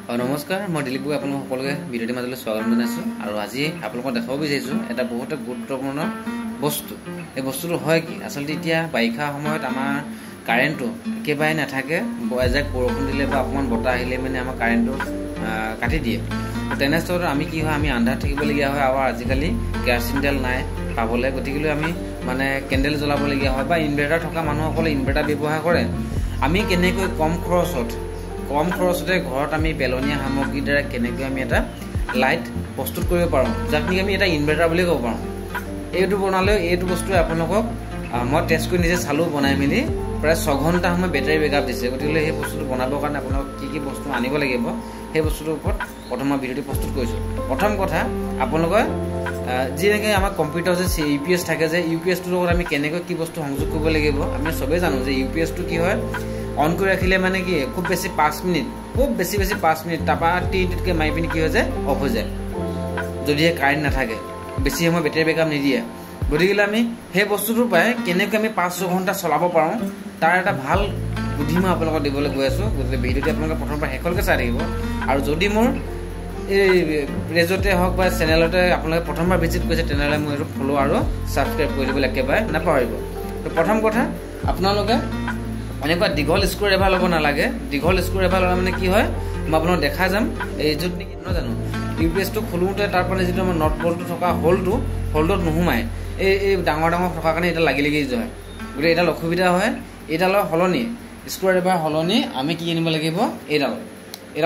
নমস্কাৰ মই দিলীপ গগৈ আপোনালোক সকলোকে ভিডিঅ'টিৰ মাজলৈ স্বাগতম জনাইছোঁ আৰু আজি আপোনালোকক দেখাব বিচাৰিছোঁ এটা বহুত গুৰুত্বপূৰ্ণ বস্তু। এই বস্তুটো হয় কি আচলতে এতিয়া বাৰিষা সময়ত আমাৰ কাৰেণ্টটো একেবাৰে নাথাকে, এজাক বৰষুণ দিলে বা অকণমান বতাহ আহিলে মানে আমাৰ কাৰেণ্টটো কাটি দিয়ে। তেনেস্থলত আমি কি হয়, আমি আন্ধাৰত থাকিবলগীয়া হয় আৰু আজিকালি কেৰাচিন তেল নাই পাবলৈ, গতিকে আমি মানে কেণ্ডেল জ্বলাবলগীয়া হয় বা ইনভাৰ্টাৰ থকা মানুহসকলে ইনভাৰ্টাৰ ব্যৱহাৰ কৰে। আমি কেনেকৈ কম খৰচতে ঘৰত আমি পেলনীয়া সামগ্ৰীৰ দ্বাৰা কেনেকৈ আমি এটা লাইট প্ৰস্তুত কৰিব পাৰোঁ, যাক নেকি আমি এটা ইনভাৰ্টাৰ বুলি ক'ব পাৰোঁ। এইটো বনালেও এইটো বস্তুৱে আপোনালোকক মই টেষ্ট কৰি নিজে চালোঁ, বনাই মেলি প্ৰায় 6 ঘণ্টা সময় বেটাৰী বেকআপ দিছে। গতিকে সেই বস্তুটো বনাবৰ কাৰণে আপোনালোকক কি বস্তু আনিব লাগিব সেই বস্তুটোৰ ওপৰত প্ৰথম মই ভিডিঅ'টো প্ৰস্তুত কৰিছোঁ। প্ৰথম কথা, আপোনালোকে যেনেকৈ আমাৰ কম্পিউটাৰ যে UPS থাকে, যে UPSটোৰ লগত আমি কেনেকৈ কি বস্তু সংযোগ কৰিব লাগিব। আমি চবেই জানো যে UPSটো কি হয়, অন কৰি ৰাখিলে মানে কি খুব বেছি 5 মিনিট, খুব বেছি 5 মিনিট, তাৰপৰা টিটকৈ মাৰি পিনি কি হৈ যায়, অফ হৈ যায় যদিহে কাৰেণ্ট নাথাকে, বেছি সময় বেটাৰী বেকআপ নিদিয়ে। গতিকে আমি সেই বস্তুটোৰ পৰাই কেনেকৈ আমি 5-6 ঘণ্টা চলাব পাৰোঁ তাৰ এটা ভাল বুদ্ধি মই আপোনালোকক দিবলৈ গৈ আছোঁ। গতিকে ভিডিঅ'টো আপোনালোকে প্ৰথমৰ পৰা শেষলৈকে চাই থাকিব। আৰু যদি মোৰ এই পেজতে হওক বা চেনেলতে আপোনালোকে প্ৰথমবাৰ ভিজিট কৰিছে তেনেহ'লে মোৰ এইটো ফ'ল' আৰু ছাবস্ক্ৰাইব কৰি দিবলৈ একেবাৰে নাপাহৰিব। তো প্ৰথম কথা, আপোনালোকে এনেকুৱা দীঘল স্ক্ৰু ড্ৰাইভাৰ ল'ব নালাগে। দীঘল স্ক্ৰু ড্ৰাইভাৰ ল'লে মানে কি হয়, মই আপোনালোকক দেখাই যাম। এই য'ত নেকি নহয় জানো UPSটো খোলোতে তাৰ পৰা যিটো আমাৰ নট বলটো থকা হোল্ডত নোসোমায়, এই ডাঙৰ থকাৰ কাৰণে এটা লাগি যায়। গতিকে এইডাল অসুবিধা হয়। এইডালৰ সলনি স্ক্ৰু ড্ৰাইভাৰ সলনি আমি কি আনিব লাগিব, এইডাল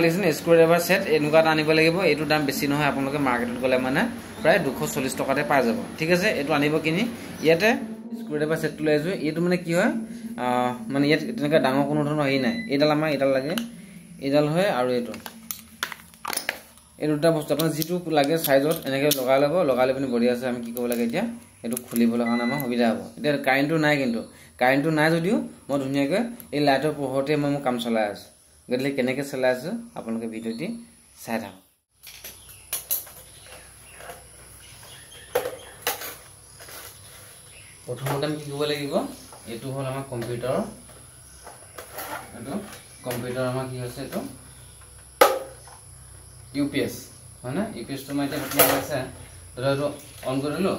দেখিছেনে স্ক্ৰু ড্ৰাইভাৰ ছেট, এনেকুৱা এটা আনিব লাগিব। এইটোৰ দাম বেছি নহয়, আপোনালোকে মাৰ্কেটত গ'লে মানে প্ৰায় 240 টকাতে পাই যাব। ঠিক আছে, এইটো আনিব কিনি ইয়াতে স্ক্ৰু ড্ৰাইভাৰ ছেটটো লৈ আহিছোঁ। এইটো মানে কি হয়, মানে ইয়াত তেনেকৈ ডাঙৰ কোনো ধৰণৰ হেৰি নাই। এইডাল লাগে, এইডাল হয় আৰু এই দুটা বস্তু আপোনাৰ যিটো লাগে চাইজত এনেকৈ লগাই ল'ব। লগাই লৈ পিনি বঢ়িয়া আছে। আমি কি কৰিব লাগে এতিয়া, এইটো খুলিবলৈ কাৰণে আমাৰ সুবিধা হ'ব। এতিয়া কাৰেণ্টটো নাই, কিন্তু কাৰেণ্টটো নাই যদিও মই ধুনীয়াকৈ এই লাইটৰ পোহৰতে মই মোৰ কাম চলাই আছোঁ। গতিকে কেনেকৈ চলাই আছোঁ আপোনালোকে ভিডিঅ'টি চাই থাকক। প্ৰথমতে আমি কি কৰিব লাগিব, এইটো হ'ল আমাৰ কম্পিউটাৰ আমাৰ কি হৈছে, এইটো UPS হয় না। UPSটো মই এতিয়া বৰ্তমান আছে, এইটো অন কৰিলোঁ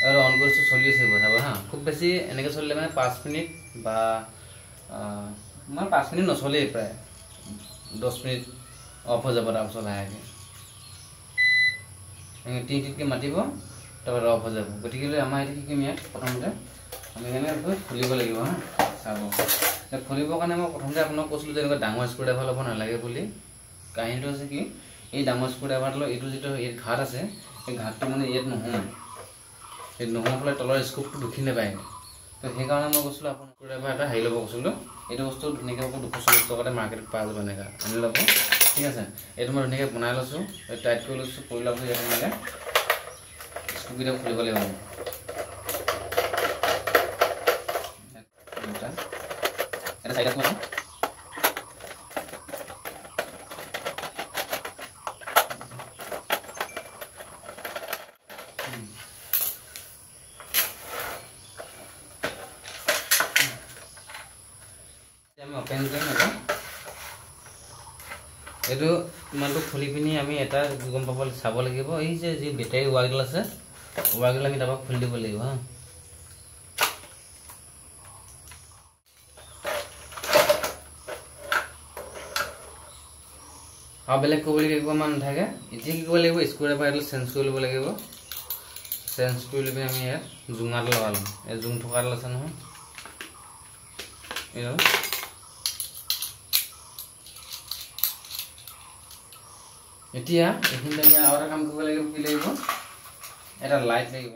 আৰু অন কৰিছোঁ, চলি আছে চাব হা। খুব বেছি এনেকৈ চলিলে মানে 5 মিনিট বা মানে 5 মিনিট নচলেই, প্ৰায় 10 মিনিট অফ হৈ যাব। তাৰপিছত লাহেকৈ টিংকৈ মাতিব, তাৰপৰা অফ হৈ যাব। গতিকে আমাৰ এতিয়া কি কৰিম, ইয়াত প্ৰথমতে আমি এনেকৈ খুলিব লাগিব হা। চাব খুলিবৰ কাৰণে মই প্ৰথমতে আপোনাক কৈছিলোঁ যে এনেকুৱা ডাঙৰ স্ক্ৰু ড্ৰাইভাৰ ল'ব নালাগে বুলি। কাহিনীটো হৈছে কি, এই ডাঙৰ স্ক্ৰু ড্ৰাইভাৰটো এইটো যিটো ইয়াত ঘাট আছে, এই ঘাটটো মানে ইয়াত নোসোমায়। এই নোহোৱাৰ ফলত তলৰ স্ক্ৰুপটো ঢুকি নাপায়। তো সেইকাৰণে মই কৈছিলোঁ আপোনাৰ স্ক্ৰু ড্ৰাইভাৰ এটা হেৰি ল'ব কৈছিলোঁ। এইটো বস্তু ধুনীয়াকৈ 240 টকাতে মাৰ্কেটত পাই যাব, এনেকৈ আনি ল'ব। ঠিক আছে, এইটো মই ধুনীয়াকৈ বনাই লৈছোঁ, টাইট কৰি লৈছোঁ, কৰি লোৱাৰ পিছত ইয়াত এনেকৈ স্ক্ৰুকেইটা খুলিব লাগিব। এটা চাইডত মই অপেন কৰিম। এইটো ইমানটো খুলি পিনি আমি এটা গম পাব চাব লাগিব, এই যে যি বেটাৰী ৱাৰডাল আছে, ৱাৰডাল আমি তাৰপৰা খুলি দিব লাগিব হা। আৰু বেলেগ ক'বলগীয়া একো আমাৰ নাথাকে। এতিয়া কি কৰিব লাগিব, স্ক্ৰু ড্ৰাইভাৰ এডাল চেঞ্জ কৰি ল'ব লাগিব। চেঞ্জ কৰি লৈ পিনি আমি ইয়াত জোঙাডাল লগাই ল'ম। এই জোং থকাডাল আছে নহয়, এইডাল এতিয়া এইখিনিতে আমি আৰু এটা কাম কৰিব লাগিব। কি লাগিব, এটা লাইট লাগিব।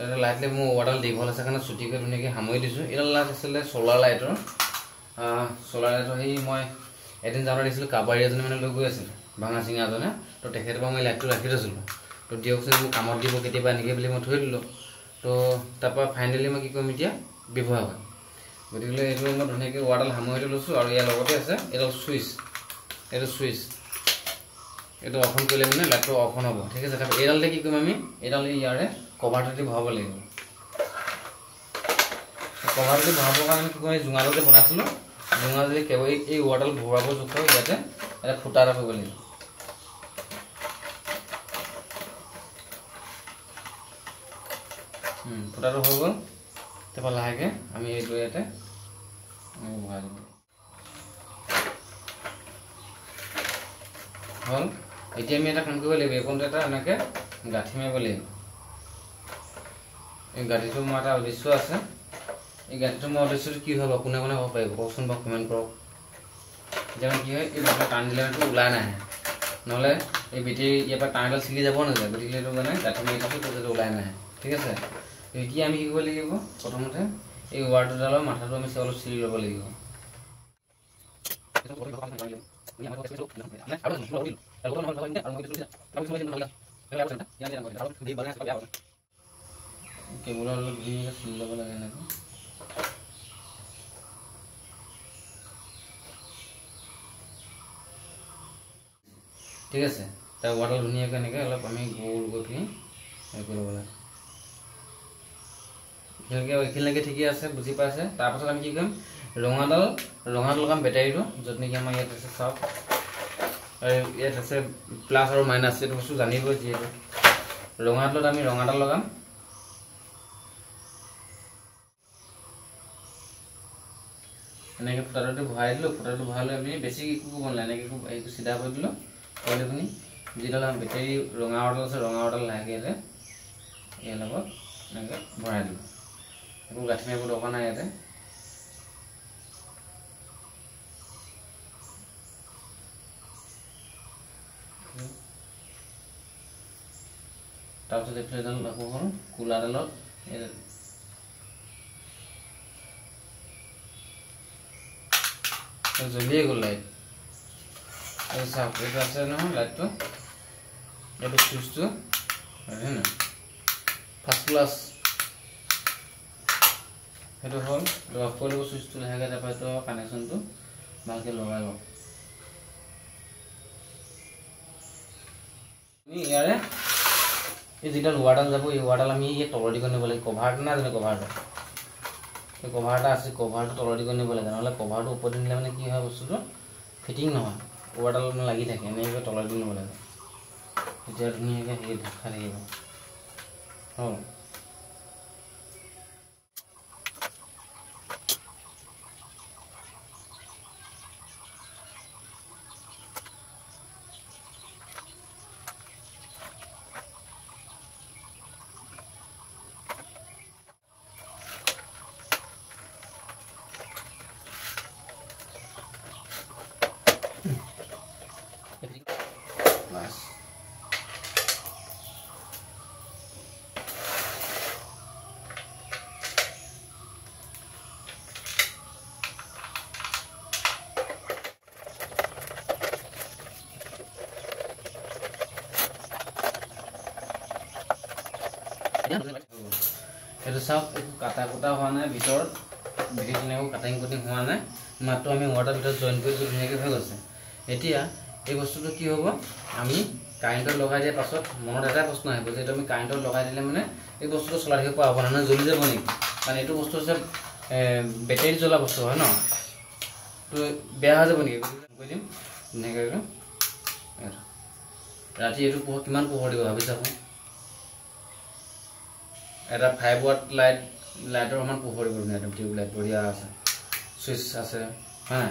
এটা লাইট লাগিব। মোৰ ৱাৰডাল দীঘল আছে কাৰণে চুটিকৈ ধুনীয়াকৈ সামৰি দিছোঁ। এইডাল লাইট আছিলে ছ'লাৰ লাইটৰ। সেই মই এদিন যাওঁতে দেখিছিলোঁ, কাবাৰী এজনে মানে লৈ গৈ আছিলে, ভাঙা চিঙা এজনে। তো তেখেতৰ পৰা মই লাইটটো ৰাখি থৈছিলোঁ। তো দিয়কচোন, মোক কামত দিব কেতিয়াবা এনেকৈ বুলি মই থৈ দিলোঁ। তো তাৰপৰা ফাইনেলি মই কি কৰিম, এতিয়া ব্যৱহাৰ কৰিম। গতিকে এইটো মই ধুনীয়াকৈ ৱাৰডাল সামৰি লৈছোঁ। আৰু ইয়াৰ লগতে আছে এইডাল চুইচ, এইটো অফ কৰিলে মানে লাইটটো অফ হ'ব। ঠিক আছে, তাৰপৰা এইডালতে কি কৰিম, আমি এইডাল ইয়াৰে কভাৰটোতে ভৰাব লাগিব। কভাৰটো ভৰাবৰ কাৰণে কি কৰিম, জোঙাডালতে বনাইছিলোঁ। জোঙা যদি কেৱল এই ৱাৰডাল ভৰাব জোখৰ ইয়াতে এটা ফুটা এটা কৰিব লাগিব ফুটাটো হৈ গ'ল তাৰপৰা লাহেকৈ আমি এইটো ইয়াতে ভৰাই দিম হ'ল এতিয়া আমি এটা কাম কৰিব লাগিব এইকণটো এটা এনেকৈ গাঁঠি মাৰিব লাগিব এই গাঁঠিটো মোৰ এটা উদ্দেশ্য আছে এই গাঁঠিটো মোৰ উদ্দেশ্যটো কি হ'ব কোনে কোনে ক'ব পাৰিব কওকচোন বাৰু কমেণ্ট কৰক এতিয়া কি হয় এই বস্তু টান দিলেতো ওলাই নাহে নহ'লে এই বেটেৰী ইয়াৰ পৰা টানডাল ছিগি যাব নাযায় গতিকে এইটো মানে গাঁঠি মাৰি থাকোঁ তেতিয়া ওলাই নাহে ঠিক আছে এতিয়া আমি কি কৰিব লাগিব প্ৰথমতে এই ৱাৰটোডালৰ মাথাটো আমি অলপ চিৰি ল'ব লাগিব কেবুলৰ অলপ ধুনীয়াকৈ চিৰি ল'ব লাগে এনেকৈ ঠিক আছে তাৰ ৱাৰডাল ধুনীয়াকৈ এনেকৈ অলপ আমি গোল গৈ পিনি হেৰি কৰি ল'ব লাগে এইখিনিলৈকে ঠিকেই আছে বুজি পাইছে তাৰপাছত আমি কি কৰিম ৰঙাডাল লগাম বেটাৰীটো য'ত নেকি আমাৰ ইয়াত আছে চাওক আৰু ইয়াত আছে প্লাছ আৰু মাইনাছ এইটো বস্তু জানিবই যিহেতু ৰঙাডালত আমি ৰঙাডাল লগাম এনেকৈ ফুটাটো ভৰাই দিলোঁ ফুটাটো ভৰাই লৈ আপুনি বেছি একো কৰিব নালাগে এনেকৈ এইটো চিধা কৰি দিলোঁ কৰি আপুনি যিডাল বেটাৰী ৰঙা অৰ্ডাল আছে ৰঙা অৰ্ডাল লাহেকৈ ইয়াতে ইয়াৰ লগত এনেকৈ ভৰাই দিলোঁ একো গাঁঠি মাৰিব দৰকাৰ নাই ইয়াতে তাৰপিছত এইফালে এডাল আকৌ হ'ল কোলাডালত জ্বলিয়ে গ'ল লাইট এই চাওক এইটো আছে নহয় লাইটটো এইটো চুইচটো হয় নহয় ফাৰ্ষ্ট ক্লাছ সেইটো হ'ল অফ কৰি ল'ব চুইচটো লাহেকৈ তাৰপৰা এইটো কানেকশ্যনটো ভালকৈ লগাই লওক ইয়াৰে এই যিডাল ৱাৰডাল যাব এই ৱাৰডাল আমি এই তলৰ দিশত নিব লাগে কভাৰটো নাই জানো কভাৰটো এই কভাৰ এটা আছে কভাৰটো তলৰ দিশত নিব লাগে নহ'লে কভাৰটো ওপৰত নিলে মানে কি হয় বস্তুটো ফিটিং নহয় ৱাৰডাল মানে লাগি থাকে এনেকৈ তলৰ দি নিব লাগে তেতিয়া ধুনীয়াকৈ সেই ঢাকা থাকিব হ'ল এইটো চাওক একো কাটা কুটা হোৱা নাই ভিতৰত ভিতৰখিনি একো কাটিং কুটিং হোৱা নাই মাত্ৰ আমি ৱাটাৰ ভিতৰত জইন কৰি ধুনীয়াকৈ হৈ গৈছে এতিয়া এই বস্তুটো কি হ'ব আমি কাৰেণ্টত লগাই দিয়াৰ পাছত মনত এটা প্ৰশ্ন আহিব যে এইটো আমি কাৰেণ্টত লগাই দিলে মানে এই বস্তুটো চলাই থাকিব পৰা হ'ব নহয় জ্বলি যাব নেকি কাৰণ এইটো বস্তু হৈছে বেটেৰী জ্বলা বস্তু হয় ন তো বেয়া হৈ যাব নেকি কৈ দিম ধুনীয়াকৈ ৰাতি এইটো পোহৰ কিমান পোহৰ দিব ভাবি চাওক এটা 5 watt লাইটৰ সমান পোহৰ দিব একদম টিউব লাইট বঢ়িয়া আছে সুইচ আছে হা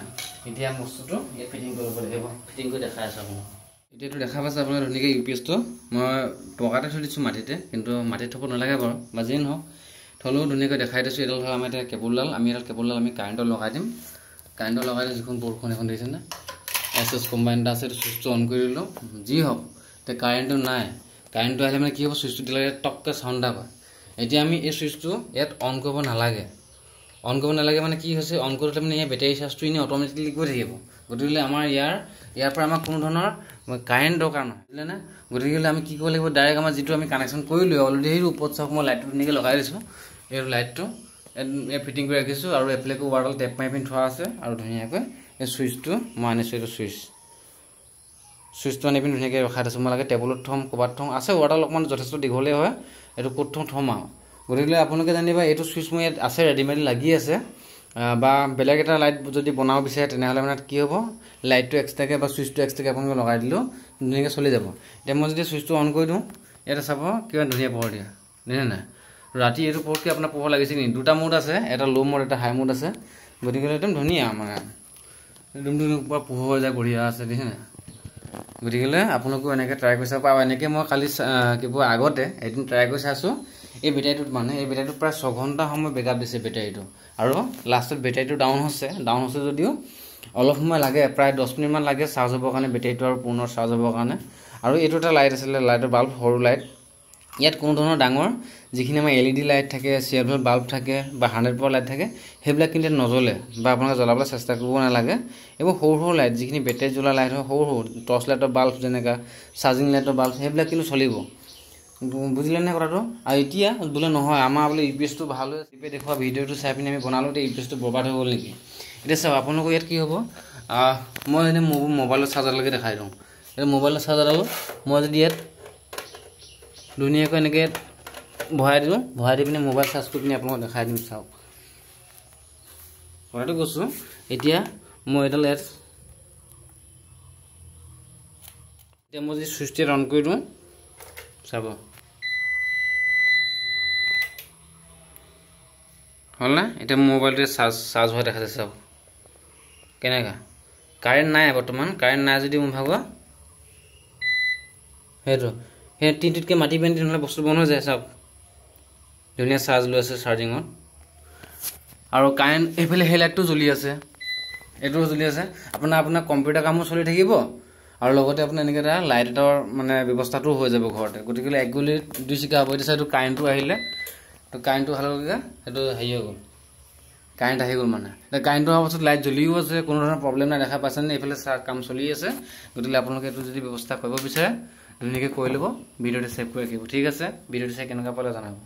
এতিয়া বস্তুটো ইয়াত ফিটিং কৰিব লাগিব ফিটিং কৰি দেখাই আছোঁ আপোনাক এতিয়াতো দেখা পাইছে আপোনাৰ ধুনীয়াকৈ ইউপিএছটো মই পকাতে থৈ দিছোঁ মাটিতে কিন্তু মাটিত থ'ব নালাগে বাৰু বা যিয়ে নহওক থ'লেও ধুনীয়াকৈ দেখাই দিছোঁ এডাল হ'ল আমাৰ এতিয়া কেবুলডাল এডাল কেবুলডাল আমি কাৰেণ্টত লগাই দিম কাৰেণ্টত লগাই দিলে যিখন বৰ্ডখন এখন দেখিছে নে এছ কম্বাইন এটা আছে চুইচটো অন কৰি দিলোঁ যি হওক এতিয়া কাৰেণ্টটো নাই কাৰেণ্টটো আহিলে মানে কি হ'ব চুইচটো দিলে টককৈ চাউণ্ড এটা পায় এতিয়া আমি এই চুইচটো ইয়াত অন কৰিব নালাগে মানে কি হৈছে অন কৰোঁতে মানে ইয়াৰ বেটাৰী চাৰ্জটো এনেই অট'মেটিকলি গৈ থাকিব গতিকে আমাৰ ইয়াৰ পৰা আমাৰ কোনো ধৰণৰ কাৰেণ্ট দৰকাৰ নহয় বুজিলে নে গতিকে আমি কি কৰিব লাগিব ডাইৰেক্ট আমাৰ যিটো আমি কানেকশ্যন কৰিলোঁ অলৰেডি সেইটো ওপৰত চাওক মই লাইটটো ধুনীয়াকৈ লগাই দিছোঁ এই লাইটটো ইয়াত ফিটিং কৰি ৰাখিছোঁ আৰু এফালেকো ৱাৰডাল টেপ মাৰি পিনি থোৱা আছে আৰু ধুনীয়াকৈ এই চুইচটো মই আনিছোঁ এইটো চুইচটো আনি পিনি ধুনীয়াকৈ ৰখাই দিছোঁ মই লাগে টেবুলত থ'ম ক'ৰবাত থ'ম আছে ৱাৰডাল অকণমান যথেষ্ট দীঘলেই হয় এইটো ক'ত থ'ম আৰু গতিকে আপোনালোকে জানিবা এইটো চুইচ মোৰ ইয়াত আছে ৰেডিমেড লাগি আছে বা বেলেগ এটা লাইট যদি বনাব বিচাৰে তেনেহ'লে মানে কি হ'ব, লাইটটো এক্সট্ৰাকৈ বা চুইচটো এক্সট্ৰাকৈ আপোনালোকে লগাই দিলেও ধুনীয়াকৈ চলি যাব। এতিয়া মই যদি চুইচটো অন কৰি দিওঁ, ইয়াতে চাব কিমান ধুনীয়া পোহৰ দিয়া, দেখিছে নাই? ৰাতি এইটো পোহৰ কি আপোনাৰ পোহৰ লাগিছে নেকি? দুটা মোড আছে, এটা ল' মোড এটা হাই মোড আছে, গতিকে একদম ধুনীয়া মানে একদম পুৰা পোহৰ হৈ যায়, বঢ়িয়া আছে, দেখিছে নাই? গতিকে আপোনালোকেও এনেকৈ ট্ৰাই কৰি চাব। আৰু এনেকৈ মই কালি কিবা আগতে এদিন ট্ৰাই কৰি চাইছোঁ এই বেটাৰীটোত, মানে এই বেটাৰীটোত প্ৰায় 6 ঘণ্টা সময় বেকআপ দিছে বেটাৰীটো, আৰু লাষ্টত বেটাৰীটো ডাউন হৈছে যদিও অলপ সময় লাগে, প্ৰায় 10 মিনিটমান লাগে চাৰ্জ হ'বৰ কাৰণে, বেটাৰীটো আৰু পুনৰ চাৰ্জ হ'বৰ কাৰণে। আৰু এইটো এটা লাইট আছিলে, লাইটৰ বাল্ব, সৰু লাইট। ইয়াত কোনো ধৰণৰ ডাঙৰ যিখিনি আমাৰ LED লাইট থাকে, চিলভাৰ বাল্ব থাকে বা 100 লাইট থাকে, সেইবিলাক কিন্তু নজ্বলে বা আপোনালোকে জ্বলাবলৈ চেষ্টা কৰিব নালাগে। এইবোৰ সৰু সৰু লাইট, যিখিনি বেটাৰী জ্বলা লাইট হয়, সৰু সৰু টৰ্চ লাইটৰ বাল্ব যেনেকৈ চাৰ্জিং লাইটৰ বাল্ব, সেইবিলাক কিন্তু চলিব, বুজিলে নে কথাটো? আৰু এতিয়া বোলে নহয় আমাৰ বোলে UPSটো ভাল হৈ আছে, দেখুওৱা ভিডিঅ'টো চাই পিনি আমি বনালোঁ, এতিয়া UPSটো বৰবাদ হৈ গ'ল নেকি? এতিয়া চাওক আপোনালোকৰ ইয়াত কি হ'ব, মই এনেই মোবাইলৰ চাৰ্জাৰলৈকে দেখাই দিওঁ। এতিয়া মোবাইলৰ চাৰ্জাৰডাল মই যদি ইয়াত ধুনীয়াকৈ এনেকৈ ভৰাই দিওঁ, ভৰাই দি পিনি মোবাইল চাৰ্জ কৰি পিনি আপোনালোকক দেখাই দিম, চাওক কথাটো কৈছোঁ। এতিয়া মই এইডাল ইয়াত এতিয়া মই যদি চুইচটো অন কৰি দিওঁ, চাব হ'ল না? এতিয়া মোৰ মোবাইলটোৱে চাৰ্জ হোৱা দেখাইছে, চাওক কেনেকুৱা। কাৰেণ্ট নাই বৰ্তমান, কাৰেণ্ট নাই যদি মোৰ ভাগৰ সেইটো সেই তিনিটোতকৈ মাতি পিনি তেনেহ'লে বস্তু বন্ধ হৈ যায়, চাওক ধুনীয়া চাৰ্জ লৈ আছে চাৰ্জিঙত। আৰু কাৰেণ্ট এইফালে সেই লাইটটো জ্বলি আছে, এইটোও জ্বলি আছে, আপোনাৰ কম্পিউটাৰ কামো চলি থাকিব, আৰু লগতে আপোনাৰ এনেকৈ এটা লাইট এটাৰ মানে ব্যৱস্থাটোও হৈ যাব ঘৰতে। গতিকে এক গুলিত দুই চিকা হ'ব। এতিয়া এইটো কাৰেণ্টটো আহিলে, তো কাৰেণ্টটো অহাৰ লগে সেইটো হেৰি হৈ গ'ল, কাৰেণ্ট আহি গ'ল মানে। এতিয়া কাৰেণ্টটো অহাৰ পাছত লাইট জ্বলিও আছে, কোনো ধৰণৰ প্ৰব্লেম নাই, দেখা পাইছেনে? এইফালে কাম চলি আছে। গতিকে আপোনালোকে এইটো যদি ব্যৱস্থা কৰিব বিচাৰে ধুনীয়াকৈ কৰি ল'ব, ভিডিঅ'টো ছেভ কৰি ৰাখিব। ঠিক আছে, ভিডিঅ'টো চাই কেনেকুৱা পালে জনাব।